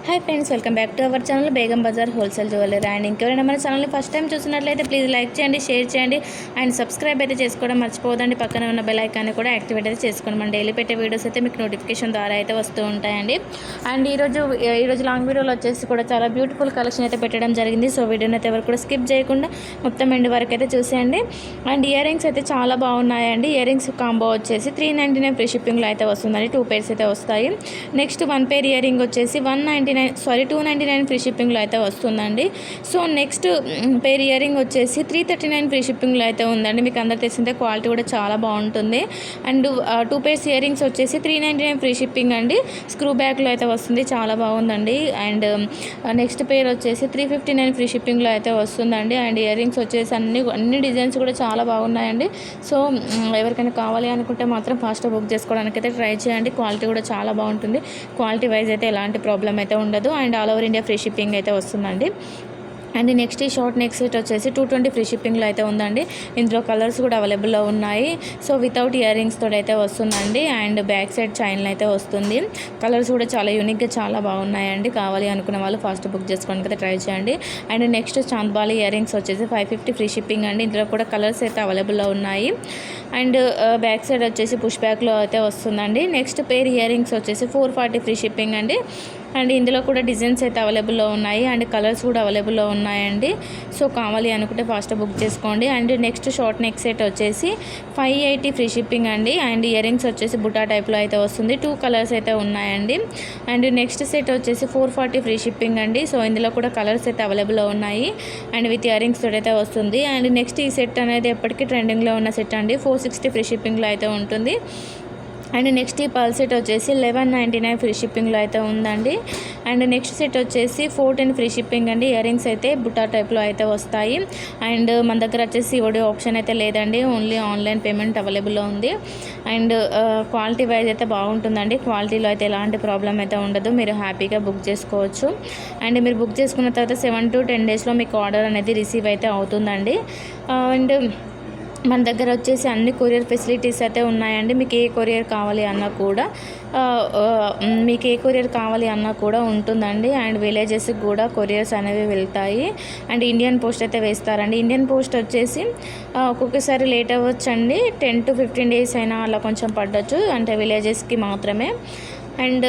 Hi friends, welcome back to our channel Begum Bazar wholesale jewellery. And ఇంకెవరైనా మన ఛానల్ని first time చూసినట్లయితే ప్లీజ్ లైక్ చేయండి, షేర్ చేయండి అండ్ సబ్స్క్రైబ్ అయితే చేసుకోవడం మర్చిపోదండి. పక్కన ఉన్న బెల్ ఐకాన్ని కూడా యాక్టివేట్ అయితే చేసుకోండి. మన డైలీ పెట్టే వీడియోస్ అయితే మీకు నోటిఫికేషన్ ద్వారా అయితే వస్తూ ఉంటాయండి. అండ్ ఈరోజు లాంగ్ వీడియోలో వచ్చేసి కూడా చాలా బ్యూటిఫుల్ కలెక్షన్ అయితే పెట్టడం జరిగింది. సో వీడియోని అయితే ఎవరు కూడా స్కిప్ చేయకుండా మొత్తం ఎండ్ వరకు అయితే చూసేయండి. అండ్ ఇయర్ రింగ్స్ అయితే చాలా బాగున్నాయండి. ఇయర్ రింగ్స్ కాంబో వచ్చేసి 399 ఫ్రీ షిప్పింగ్లో అయితే వస్తుందండి. 2 pairs అయితే వస్తాయి. నెక్స్ట్ 1 pair ఇయర్ రింగ్ వచ్చేసి 299 ఫ్రీ షిప్పింగ్లో అయితే వస్తుందండి. So next pair ear ring వచ్చేసి 339 ఫ్రీ షిప్పింగ్లో అయితే ఉందండి. మీకు అందరు తెలిసిందే క్వాలిటీ కూడా చాలా బాగుంటుంది. అండ్ 2 pairs ఇయర్ రింగ్స్ వచ్చేసి 399 ఫ్రీ షిప్పింగ్ అండి. స్క్రూ బ్యాక్లో అయితే వస్తుంది, చాలా బాగుందండి. అండ్ నెక్స్ట్ పేర్ వచ్చేసి 359 ఫ్రీ షిప్పింగ్లో అయితే వస్తుందండి. అండ్ ఇయర్ రింగ్స్ వచ్చేసి అన్ని డిజైన్స్ కూడా చాలా బాగున్నాయండి. సో ఎవరికైనా కావాలి అనుకుంటే మాత్రం ఫాస్ట్గా బుక్ చేసుకోవడానికి అయితే ట్రై చేయండి. క్వాలిటీ కూడా చాలా బాగుంటుంది. క్వాలిటీ వైజ్ అయితే ఎలాంటి ప్రాబ్లం అయితే ఉండదు. And all over India free shipping అయితే వస్తుందండి. అండ్ నెక్స్ట్ ఈ షార్ట్ నెక్ సెట్ వచ్చేసి 220 ఫ్రీ షిప్పింగ్లో అయితే ఉందండి. ఇందులో కలర్స్ కూడా అవైలబుల్లో ఉన్నాయి. సో వితౌట్ ఇయర్ రింగ్స్ తోటి అయితే వస్తుందండి. అండ్ బ్యాక్ సైడ్ చైన్లో అయితే వస్తుంది. కలర్స్ కూడా చాలా యూనిక్గా చాలా బాగున్నాయండి. కావాలి అనుకున్న వాళ్ళు ఫాస్ట్ బుక్ చేసుకోవడానికి అయితే ట్రై చేయండి. And next chandbali ear rings వచ్చేసి 550 ఫ్రీ షిప్పింగ్ అండి. ఇందులో కూడా కలర్స్ అయితే అవైలబుల్లో ఉన్నాయి. అండ్ బ్యాక్ సైడ్ వచ్చేసి పుష్ బ్యాక్లో అయితే వస్తుందండి. నెక్స్ట్ పేర్ ఇయర్ రింగ్స్ వచ్చేసి 440 ఫ్రీ షిప్పింగ్ అండి. అండ్ ఇందులో కూడా డిజైన్స్ అయితే అవైలబుల్లో ఉన్నాయి. అండ్ కలర్స్ కూడా అవైలబుల్లో ఉన్నాయండి. సో కావాలి అనుకుంటే ఫాస్ట్ బుక్ చేసుకోండి. And next short neck set వచ్చేసి 580 ఫ్రీ షిప్పింగ్ అండి. అండ్ ఇయర్ రింగ్స్ వచ్చేసి బుటా టైప్లో అయితే వస్తుంది. 2 కలర్స్ అయితే ఉన్నాయండి. అండ్ నెక్స్ట్ సెట్ వచ్చేసి 440 ఫ్రీ షిప్పింగ్ అండి. సో ఇందులో కూడా కలర్స్ అయితే అవైలబుల్లో ఉన్నాయి. అండ్ విత్ ఇయర్ రింగ్స్ తోటి అయితే వస్తుంది. అండ్ నెక్స్ట్ ఈ సెట్ అనేది ఎప్పటికీ ట్రెండింగ్లో ఉన్న సెట్ అండి. 460 ఫ్రీ షిప్పింగ్లో అయితే ఉంటుంది. అండ్ నెక్స్ట్ ఈ పర్ల్ సెట్ వచ్చేసి 1199 ఫ్రీ షిప్పింగ్లో అయితే ఉందండి. అండ్ నెక్స్ట్ సెట్ వచ్చేసి 410 ఫ్రీ షిప్పింగ్ అండి. ఇయర్ రింగ్స్ అయితే బుట్టా టైప్లో అయితే వస్తాయి. అండ్ మన దగ్గర వచ్చేసి COD ఆప్షన్ అయితే లేదండి, ఓన్లీ ఆన్లైన్ పేమెంట్ అవైలబుల్లో ఉంది. అండ్ క్వాలిటీ వైజ్ అయితే బాగుంటుందండి. క్వాలిటీలో అయితే ఎలాంటి ప్రాబ్లం అయితే ఉండదు, మీరు హ్యాపీగా బుక్ చేసుకోవచ్చు. అండ్ మీరు బుక్ చేసుకున్న తర్వాత 7 to 10 డేస్లో మీకు ఆర్డర్ అనేది రిసీవ్ అయితే అవుతుందండి. అండ్ మన దగ్గర వచ్చేసి అన్ని కొరియర్ ఫెసిలిటీస్ అయితే ఉన్నాయండి. మీకు ఏ కొరియర్ కావాలి అన్నా కూడా ఉంటుందండి. అండ్ విలేజెస్కి కూడా కొరియర్స్ అనేవి వెళ్తాయి. అండ్ ఇండియన్ పోస్ట్ అయితే వేస్తారండి. ఇండియన్ పోస్ట్ వచ్చేసి ఒక్కొక్కసారి లేట్ అవ్వచ్చండి. 10 to 15 డేస్ అయినా అలా కొంచెం పడవచ్చు, అంటే విలేజెస్కి మాత్రమే. అండ్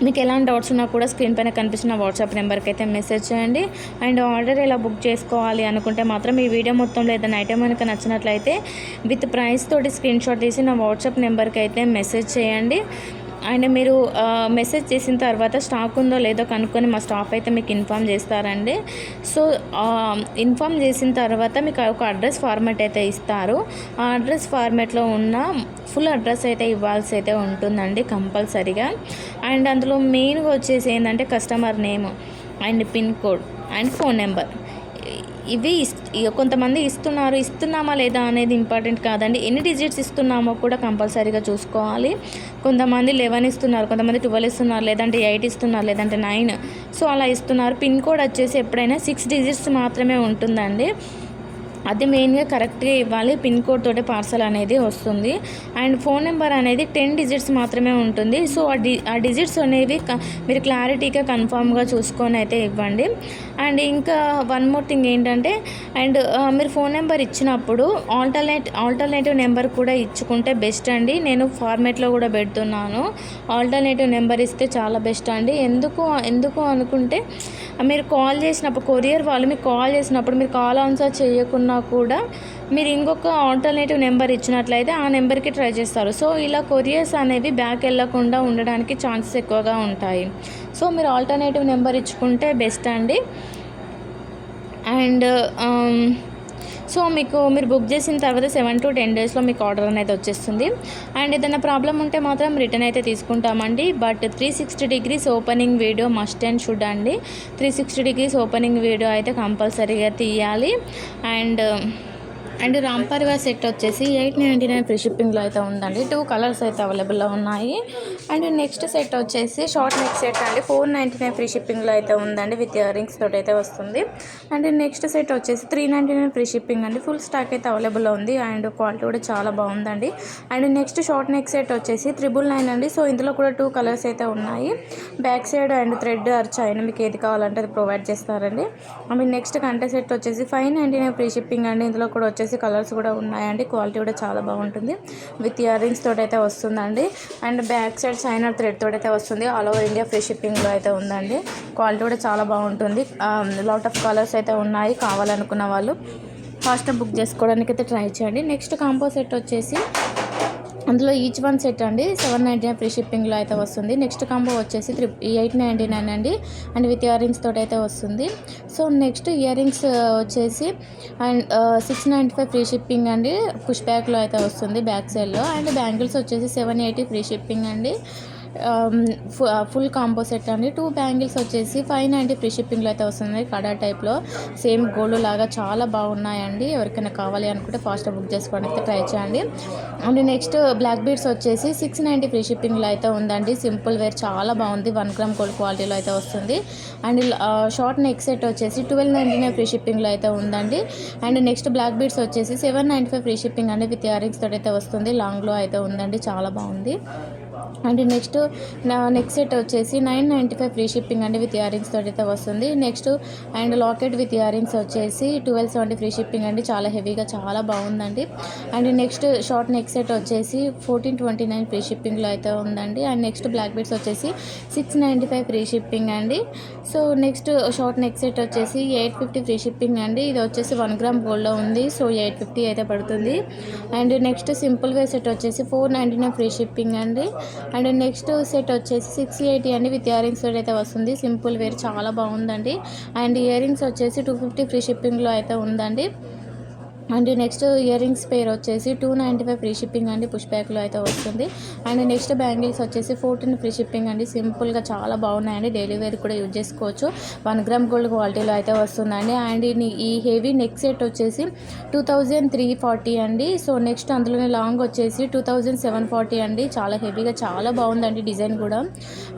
మీకు ఎలాంటి డౌట్స్ ఉన్నా కూడా స్క్రీన్ పైన కనిపిస్తున్న వాట్సాప్ నెంబర్కి అయితే మెసేజ్ చేయండి. అండ్ ఆర్డర్ ఎలా బుక్ చేసుకోవాలి అనుకుంటే మాత్రం ఈ వీడియో మొత్తంలో ఏదైనా ఐటమ్ కనుక నచ్చినట్లయితే విత్ ప్రైస్ తోటి స్క్రీన్ షాట్ తీసి నా వాట్సాప్ నెంబర్కి అయితే మెసేజ్ చేయండి. అండ్ మీరు మెసేజ్ చేసిన తర్వాత స్టాక్ ఉందో లేదో కనుక్కొని మా స్టాఫ్ అయితే మీకు ఇన్ఫామ్ చేస్తారండి. సో ఇన్ఫామ్ చేసిన తర్వాత మీకు ఒక అడ్రస్ ఫార్మాట్ అయితే ఇస్తారు. ఆ అడ్రస్ ఫార్మాట్లో ఉన్న ఫుల్ అడ్రస్ అయితే ఇవ్వాల్సి అయితే ఉంటుందండి కంపల్సరీగా. అండ్ అందులో మెయిన్గా వచ్చేసి ఏంటంటే customer name and pin code and phone number. ఇవి కొంతమంది ఇస్తున్నామా లేదా అనేది ఇంపార్టెంట్ కాదండి. ఎన్ని డిజిట్స్ ఇస్తున్నామో కూడా కంపల్సరీగా చూసుకోవాలి. కొంతమంది 11 ఇస్తున్నారు, కొంతమంది 12 ఇస్తున్నారు, లేదంటే 8 ఇస్తున్నారు, లేదంటే 9. సో అలా ఇస్తున్నారు. పిన్ కోడ్ వచ్చేసి ఎప్పుడైనా 6 డిజిట్స్ మాత్రమే ఉంటుందండి. అది మెయిన్గా కరెక్ట్గా ఇవ్వాలి. పిన్ కోడ్ తోటి పార్సల్ అనేది వస్తుంది. అండ్ ఫోన్ నెంబర్ అనేది 10 డిజిట్స్ మాత్రమే ఉంటుంది. సో ఆ డిజిట్స్ అనేవి మీరు క్లారిటీగా కన్ఫామ్గా చూసుకొని అయితే ఇవ్వండి. అండ్ ఇంకా వన్ మోర్ థింగ్ ఏంటంటే, అండ్ మీరు ఫోన్ నెంబర్ ఇచ్చినప్పుడు ఆల్టర్నేటివ్ నెంబర్ కూడా ఇచ్చుకుంటే బెస్ట్ అండి. నేను ఫార్మేట్లో కూడా పెడుతున్నాను. ఆల్టర్నేటివ్ నెంబర్ ఇస్తే చాలా బెస్ట్ అండి. ఎందుకు అనుకుంటే మీరు కాల్ చేసినప్పుడు కొరియర్ వాళ్ళు మీకు కాల్ చేసినప్పుడు మీరు కాల్ ఆన్సర్ చేయకుండా కూడా మీరు ఇంకొక ఆల్టర్నేటివ్ నెంబర్ ఇచ్చినట్లయితే ఆ నెంబర్కి ట్రై చేస్తారు. సో ఇలా కొరియర్స్ అనేవి బ్యాక్ వెళ్ళకుండా ఉండడానికి ఛాన్సెస్ ఎక్కువగా ఉంటాయి. సో మీరు ఆల్టర్నేటివ్ నెంబర్ ఇచ్చుకుంటే బెస్ట్ అండి. అండ్ సో మీరు బుక్ చేసిన తర్వాత 7 to 10 డేస్లో మీకు ఆర్డర్ అనేది వచ్చేస్తుంది. అండ్ ఏదైనా ప్రాబ్లం ఉంటే మాత్రం రిటర్న్ అయితే తీసుకుంటామండి. But 360 degrees opening video must and should అండి. 360 degrees ఓపెనింగ్ వీడియో అయితే కంపల్సరీగా తీయాలి. And and Ram Parivar set వచ్చేసి 899 ఫ్రీ షిప్పింగ్లో అయితే ఉందండి. 2 కలర్స్ అయితే అవైలబుల్లో ఉన్నాయి. అండ్ నెక్స్ట్ సెట్ వచ్చేసి షార్ట్ నెక్ సెట్ అండి. 499 ఫ్రీ షిప్పింగ్లో అయితే ఉందండి. విత్ ఇయర్ రింగ్స్ తోటి అయితే వస్తుంది. అండ్ నెక్స్ట్ సెట్ వచ్చేసి 399 ఫ్రీ షిప్పింగ్ అండి. ఫుల్ స్టాక్ అయితే అవైలబుల్లో ఉంది అండ్ క్వాలిటీ కూడా చాలా బాగుందండి. And next short neck set వచ్చేసి 999 అండి. సో ఇందులో కూడా 2 కలర్స్ అయితే ఉన్నాయి. Back side and thread or chain మీకు ఏది కావాలంటే అది ప్రొవైడ్ చేస్తారండి. నెక్స్ట్ కంటే సెట్ వచ్చేసి 599 ఫ్రీ షిప్పింగ్ అండి. ఇందులో కూడా వచ్చేసి కలర్స్ కూడా ఉన్నాయండి. క్వాలిటీ కూడా చాలా బాగుంటుంది. విత్ ఇయర్ రింగ్స్ తోటి అయితే వస్తుందండి. అండ్ బ్యాక్ సైడ్ చైనర్ థ్రెడ్ తోటి అయితే వస్తుంది. ఆల్ ఓవర్ ఇండియా ఫ్రీ షిప్పింగ్లో అయితే ఉందండి. క్వాలిటీ కూడా చాలా బాగుంటుంది. లాట్ ఆఫ్ కలర్స్ అయితే ఉన్నాయి. కావాలనుకున్న వాళ్ళు ఫాస్ట్గా బుక్ చేసుకోవడానికి అయితే ట్రై చేయండి. నెక్స్ట్ కాంబో సెట్ వచ్చేసి అందులో ఈచ్ వన్ సెట్ అండి 799 ఫ్రీ షిప్పింగ్లో అయితే వస్తుంది. నెక్స్ట్ కాంబో వచ్చేసి 899 అండి. అండ్ విత్ ఇయర్ రింగ్స్ తోటి అయితే వస్తుంది. సో నెక్స్ట్ ఇయర్ రింగ్స్ వచ్చేసి అండ్ 695 ఫ్రీ షిప్పింగ్ అండి. పుష్ బ్యాక్లో అయితే వస్తుంది బ్యాక్ సైడ్లో. అండ్ బ్యాంగిల్స్ వచ్చేసి 780 ఫ్రీ షిప్పింగ్ అండి. ఫుల్ కాంబో సెట్ అండి. 2 బ్యాంగిల్స్ వచ్చేసి 590 ఫ్రీ షిప్పింగ్లో అయితే వస్తుంది. కడా టైప్లో సేమ్ గోల్డ్ లాగా చాలా బాగున్నాయండి. ఎవరికైనా కావాలి అనుకుంటే ఫాస్ట్గా బుక్ చేసుకోవడానికి ట్రై చేయండి. అండ్ నెక్స్ట్ బ్లాక్ బీడ్స్ వచ్చేసి 690 ఫ్రీ షిప్పింగ్లో అయితే ఉందండి. సింపుల్ వేర్ చాలా బాగుంది. 1 గ్రామ్ గోల్డ్ క్వాలిటీలో అయితే వస్తుంది. అండ్ షార్ట్ నెక్ సెట్ వచ్చేసి 1299 ఫ్రీ షిప్పింగ్లో అయితే ఉందండి. అండ్ నెక్స్ట్ బ్లాక్ బీడ్స్ వచ్చేసి 795 ఫ్రీ షిప్పింగ్ అండి. విత్ ఇయర్ రింగ్స్ తోటి అయితే వస్తుంది. లాంగ్లో అయితే ఉందండి. చాలా బాగుంది. అండ్ నెక్స్ట్ నెక్ సెట్ వచ్చేసి 995 ఫ్రీ షిప్పింగ్ అండి. విత్ ఇయర్ రింగ్స్ తోటి అయితే వస్తుంది. Next and locket with ear rings వచ్చేసి 1270 ఫ్రీ షిప్పింగ్ అండి. చాలా హెవీగా చాలా బాగుందండి. And next short neck set వచ్చేసి 1429 ఫ్రీ షిప్పింగ్లో అయితే ఉందండి. అండ్ నెక్స్ట్ బ్లాక్ బీడ్స్ వచ్చేసి 695 ఫ్రీ షిప్పింగ్ అండి. So next short neck set వచ్చేసి 850 ఫ్రీ షిప్పింగ్ అండి. ఇది వచ్చేసి 1 గ్రామ్ గోల్డ్లో ఉంది. సో 850 అయితే పడుతుంది. And next simple wear set వచ్చేసి 499 ఫ్రీ షిప్పింగ్ అండి. అండ్ నెక్స్ట్ సెట్ వచ్చేసి 680 అండి. విత్ ఇయర్ రింగ్స్ అయితే వస్తుంది. సింపుల్ వేర్ చాలా బాగుందండి. అండ్ ఇయర్ రింగ్స్ వచ్చేసి 250 ఫ్రీ షిప్పింగ్లో అయితే ఉందండి. అండ్ నెక్స్ట్ ఇయర్ రింగ్స్ పేర్ వచ్చేసి 295 ఫ్రీ షిప్పింగ్ అండి. పుష్ బ్యాక్లో అయితే వస్తుంది. అండ్ నెక్స్ట్ బ్యాంగిల్స్ వచ్చేసి 14 ఫ్రీ షిప్పింగ్ అండి. సింపుల్గా చాలా బాగున్నాయండి. డైలీ వేర్ కూడా యూజ్ చేసుకోవచ్చు. 1 గ్రామ్ గోల్డ్ క్వాలిటీలో అయితే వస్తుందండి. అండ్ ఈ హెవీ నెక్ సెట్ వచ్చేసి 2340 అండి. సో నెక్స్ట్ అందులోనే లాంగ్ వచ్చేసి 2740 అండి. చాలా హెవీగా చాలా బాగుందండి డిజైన్ కూడా.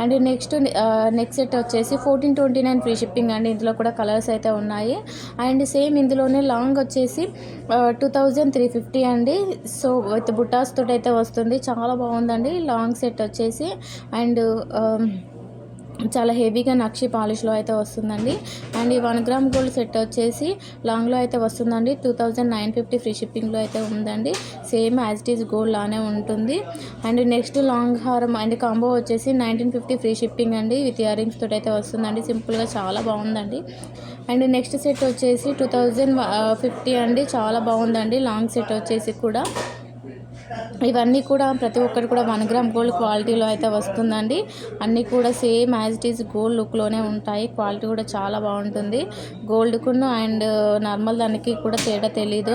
అండ్ నెక్స్ట్ నెక్ సెట్ వచ్చేసి 1429 ఫ్రీ షిప్పింగ్ అండి. ఇందులో కూడా కలర్స్ అయితే ఉన్నాయి. అండ్ సేమ్ ఇందులోనే లాంగ్ వచ్చేసి 2350 అండి. సో విత్ బుటాస్ తోటి అయితే వస్తుంది. చాలా బాగుందండి. లాంగ్ సెట్ వచ్చేసి అండ్ చాలా హెవీగా నక్షి పాలిష్లో అయితే వస్తుందండి. అండ్ ఈ 1 గ్రామ్ గోల్డ్ సెట్ వచ్చేసి లాంగ్లో అయితే వస్తుందండి. 2950 ఫ్రీ షిప్పింగ్లో అయితే ఉందండి. Same as it is gold లానే ఉంటుంది. అండ్ నెక్స్ట్ లాంగ్ హారం అండ్ కాంబో వచ్చేసి 1950 ఫ్రీ షిప్పింగ్ అండి. విత్ ఇయర్ రింగ్స్ తోటి అయితే వస్తుందండి. సింపుల్గా చాలా బాగుందండి. అండ్ నెక్స్ట్ సెట్ వచ్చేసి 2050 అండి. చాలా బాగుందండి. లాంగ్ సెట్ వచ్చేసి కూడా ఇవన్నీ కూడా ప్రతి ఒక్కటి కూడా 1 గ్రామ్ గోల్డ్ క్వాలిటీలో అయితే వస్తుందండి. అన్నీ కూడా same as it is gold లుక్లోనే ఉంటాయి. క్వాలిటీ కూడా చాలా బాగుంటుంది. గోల్డ్కును అండ్ నార్మల్ దానికి కూడా తేడా తెలీదు.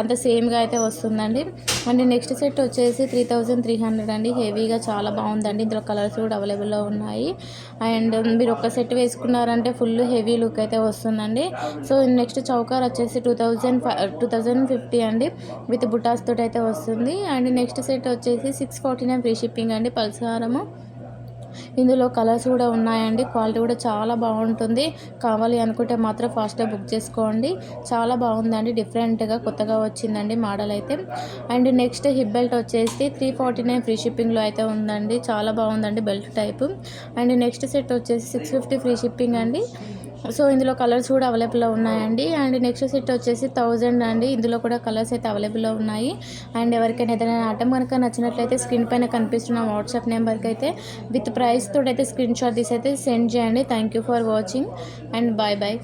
అంత సేమ్గా అయితే వస్తుందండి. అండ్ నెక్స్ట్ సెట్ వచ్చేసి 3300 అండి. హెవీగా చాలా బాగుందండి. ఇందులో కలర్స్ కూడా అవైలబుల్లో ఉన్నాయి. అండ్ మీరు ఒక సెట్ వేసుకున్నారంటే ఫుల్ హెవీ లుక్ అయితే వస్తుందండి. సో నెక్స్ట్ చౌకార్ వచ్చేసి 2050 అండి. విత్ బుటాస్ తోటి అయితే వస్తుంది. అండ్ నెక్స్ట్ సెట్ వచ్చేసి 649 ఫ్రీ షిప్పింగ్ అండి. పల్సారము ఇందులో కలర్స్ కూడా ఉన్నాయండి. క్వాలిటీ కూడా చాలా బాగుంటుంది. కావాలి అనుకుంటే మాత్రం ఫాస్ట్గా బుక్ చేసుకోండి. చాలా బాగుందండి. డిఫరెంట్గా కొత్తగా వచ్చిందండి మోడల్ అయితే. అండ్ నెక్స్ట్ హిప్ బెల్ట్ వచ్చేసి 349 ఫ్రీ షిప్పింగ్లో అయితే ఉందండి. చాలా బాగుందండి belt type. And next set వచ్చేసి 650 ఫ్రీ షిప్పింగ్ అండి. సో ఇందులో కలర్స్ కూడా అవైలబుల్లో ఉన్నాయండి. అండ్ నెక్స్ట్ సెట్ వచ్చేసి 1000 అండి. ఇందులో కూడా కలర్స్ అయితే అవైలబుల్లో ఉన్నాయి. అండ్ ఎవరికైనా ఏదైనా ఐటమ్ కనుక నచ్చినట్లయితే స్క్రీన్ పైన కనిపిస్తున్న వాట్సాప్ నెంబర్కి అయితే విత్ ప్రైస్ తోటి అయితే స్క్రీన్ షాట్ తీసి అయితే సెండ్ చేయండి. Thank you for watching and bye bye.